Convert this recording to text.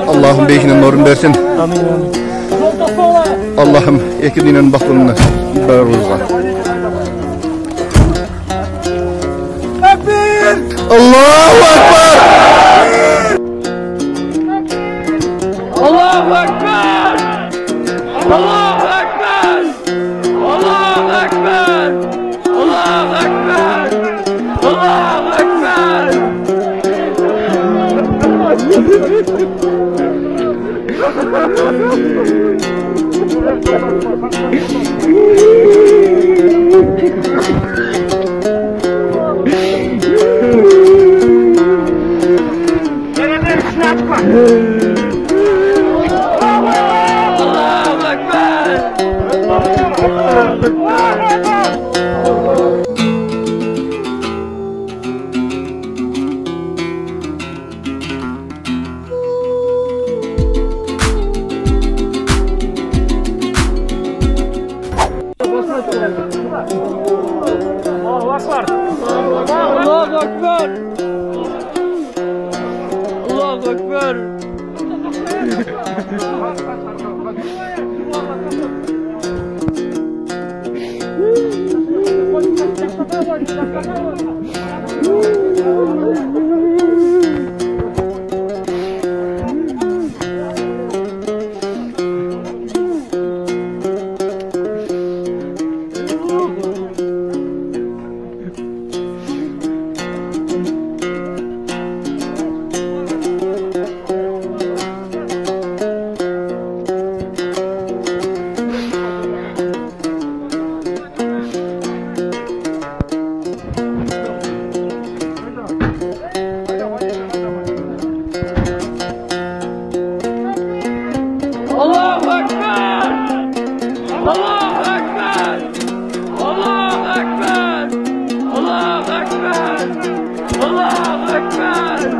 Allah'ım beyhinin nurunu versin. Amin amin. Allah'ım ekibinin baktığını bağırırızlar. Allahu Ekber! Allahu Ekber! Allahu Ekber! Allahu Ekber! Allahu Ekber! Allahu Ekber! Allahu Ekber! Allahu Ekber! Allahu Ekber! Allahu Ekber! Allahu Ekber! Allahu Ekber! Allahu Ekber!